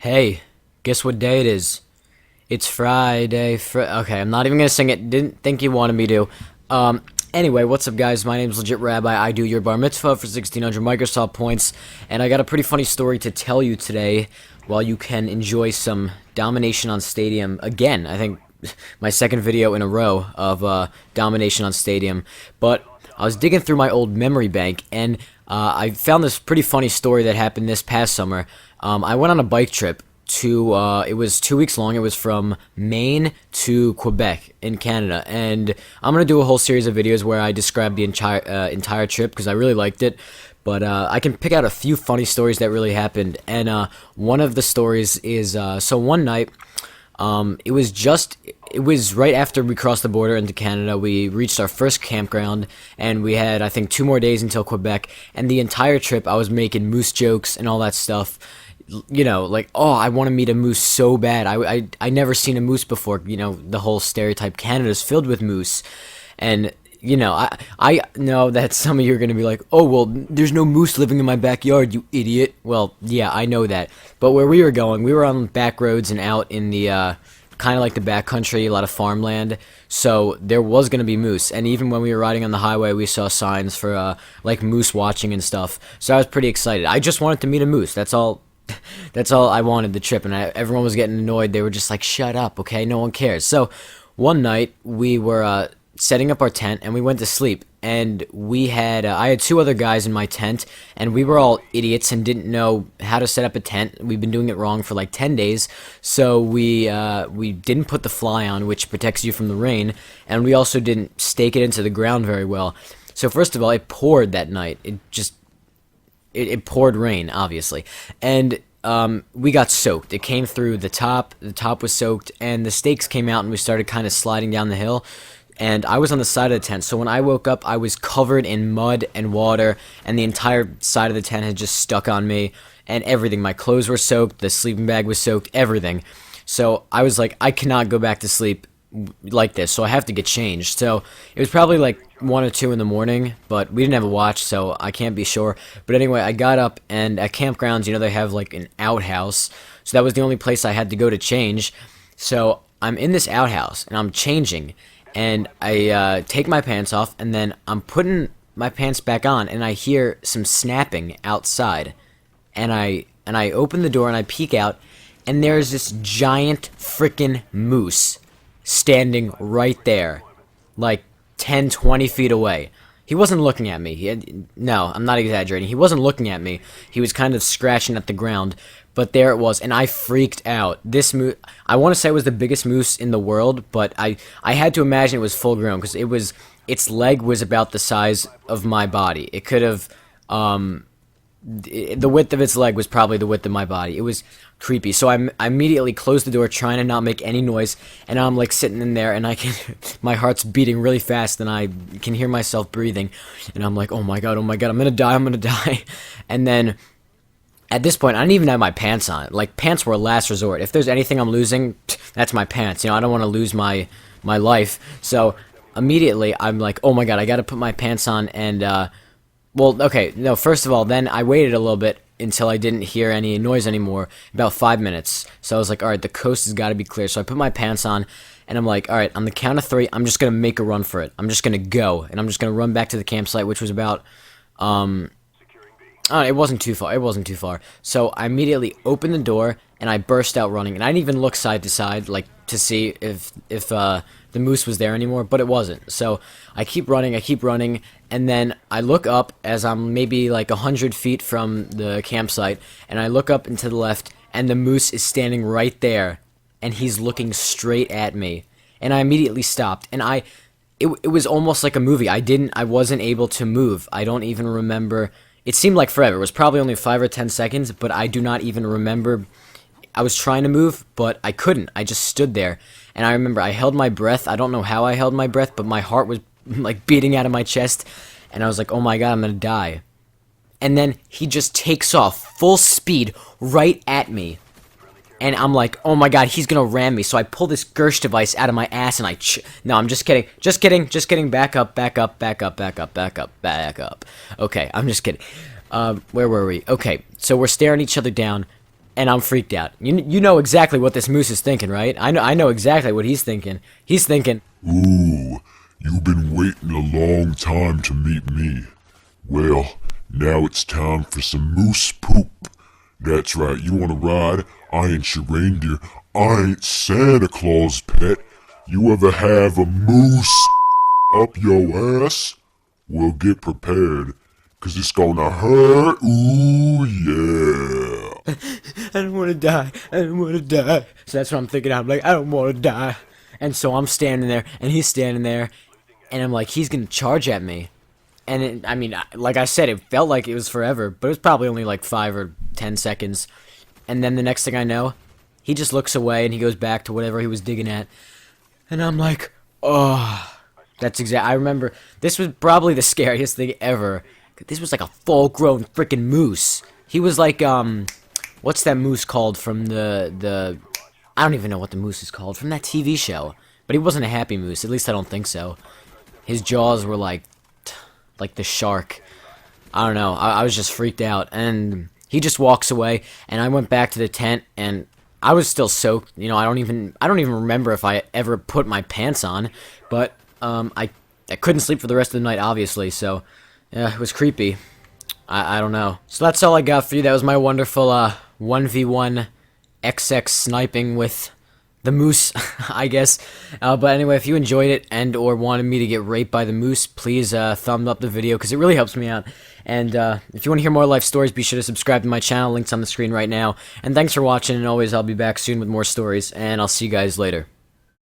Hey, guess what day it is? It's Friday. Okay, I'm not even gonna sing it. Didn't think you wanted me to. Anyway, what's up, guys? My name's Legit Rabbi. I do your bar mitzvah for 1,600 Microsoft points, and I got a pretty funny story to tell you today. While you can enjoy some domination on Stadium again, I think my second video in a row of domination on Stadium. But I was digging through my old memory bank, and I found this pretty funny story that happened this past summer. I went on a bike trip to, it was 2 weeks long. It was from Maine to Quebec in Canada, and I'm going to do a whole series of videos where I describe the entire trip because I really liked it. But I can pick out a few funny stories that really happened, and one of the stories is, so one night, it was right after we crossed the border into Canada. We reached our first campground, and we had, I think, 2 more days until Quebec, and the entire trip I was making moose jokes and all that stuff. You know, like, oh, I want to meet a moose so bad. I never seen a moose before. You know, the whole stereotype Canada's filled with moose, and you know, I know that some of you are going to be like, oh, well, there's no moose living in my backyard, you idiot. Well, yeah, I know that. But where we were going, we were on back roads and out in the, kind of like the backcountry, a lot of farmland. So there was going to be moose. And even when we were riding on the highway, we saw signs for, like, moose watching and stuff. So I was pretty excited. I just wanted to meet a moose. That's all. That's all I wanted, the trip. And everyone was getting annoyed. They were just like, shut up, okay? No one cares. So one night, we were, setting up our tent, and we went to sleep, and we had I had 2 other guys in my tent, and we were all idiots and didn't know how to set up a tent. We've been doing it wrong for like 10 days, so we didn't put the fly on, which protects you from the rain, and we also didn't stake it into the ground very well. So first of all, it poured that night. It poured rain, obviously, and we got soaked. It came through the top was soaked, and the stakes came out, and we started kind of sliding down the hill. And I was on the side of the tent, so when I woke up, I was covered in mud and water, and the entire side of the tent had just stuck on me, and everything. My clothes were soaked, the sleeping bag was soaked, everything. So I was like, I cannot go back to sleep like this, so I have to get changed. So it was probably like 1 or 2 in the morning, but we didn't have a watch, so I can't be sure. But anyway, I got up, and at campgrounds, you know, they have like an outhouse, so that was the only place I had to go to change. So I'm in this outhouse, and I'm changing, and I take my pants off, and then I'm putting my pants back on, and I hear some snapping outside, and I open the door, and I peek out, and there's this giant frickin' moose standing right there, like 10, 20 feet away. He wasn't looking at me. No, I'm not exaggerating. He wasn't looking at me. He was kind of scratching at the ground. But there it was, and I freaked out. This moose, I want to say it was the biggest moose in the world, but I had to imagine it was full grown, because its leg was about the size of my body. It could have, the width of its leg was probably the width of my body. It was creepy. So I immediately closed the door, trying to not make any noise, and I'm like sitting in there, and my heart's beating really fast, and I can hear myself breathing, and I'm like, oh my god, I'm gonna die. And then at this point, I didn't even have my pants on. Like, pants were a last resort. If there's anything I'm losing, that's my pants. You know, I don't want to lose my life. So immediately, I'm like, oh my god, I got to put my pants on. And well, okay, no. First of all, then I waited a little bit until I didn't hear any noise anymore. About 5 minutes. So I was like, all right, the coast has got to be clear. So I put my pants on, and I'm like, all right, on the count of 3, I'm just gonna make a run for it. I'm just gonna go, and I'm just gonna run back to the campsite, which was about it wasn't too far. So I immediately opened the door, and I burst out running. And I didn't even look side to side, like, to see if the moose was there anymore, but it wasn't. So I keep running, and then I look up as I'm maybe like 100 feet from the campsite, and I look up and to the left, and the moose is standing right there, and he's looking straight at me. And I immediately stopped, and it was almost like a movie. I wasn't able to move. I don't even remember. It seemed like forever. It was probably only 5 or 10 seconds, but I do not even remember. I was trying to move, but I couldn't. I just stood there, and I remember I held my breath. I don't know how I held my breath, but my heart was like beating out of my chest, and I was like, oh my god, I'm gonna die. And then he just takes off full speed right at me, and I'm like, oh my god, he's gonna ram me. So I pull this Gersh device out of my ass, and no, I'm just kidding, back up. Okay, I'm just kidding. Where were we? Okay, so we're staring each other down, and I'm freaked out. You know exactly what this moose is thinking, right? I know exactly what he's thinking. He's thinking, Ooh, you've been waiting a long time to meet me. Well, now it's time for some moose poop. That's right, you wanna ride? I ain't your reindeer. I ain't Santa Claus, pet. You ever have a moose up your ass? Well, get prepared, 'cause it's gonna hurt. Ooh, yeah. I don't want to die. I don't want to die. So that's what I'm thinking. I'm like, I don't want to die. And so I'm standing there, and he's standing there, and I'm like, he's gonna charge at me. And I mean, like I said, it felt like it was forever, but it was probably only like 5 or 10 seconds. And then the next thing I know, he just looks away and he goes back to whatever he was digging at. And I'm like, oh, I remember, this was probably the scariest thing ever. This was like a full-grown freaking moose. He was like, what's that moose called from I don't even know what the moose is called, from that TV show. But he wasn't a happy moose, at least I don't think so. His jaws were like the shark. I don't know, I was just freaked out. And he just walks away, and I went back to the tent, and I was still soaked. You know, I don't even remember if I ever put my pants on. But, I couldn't sleep for the rest of the night, obviously, so, yeah, it was creepy. I don't know. So that's all I got for you. That was my wonderful, 1v1 XX sniping with the moose, I guess. But anyway, if you enjoyed it and or wanted me to get raped by the moose, please thumb up the video, because it really helps me out. And if you want to hear more life stories, be sure to subscribe to my channel. Links on the screen right now. And thanks for watching, and always, I'll be back soon with more stories, and I'll see you guys later.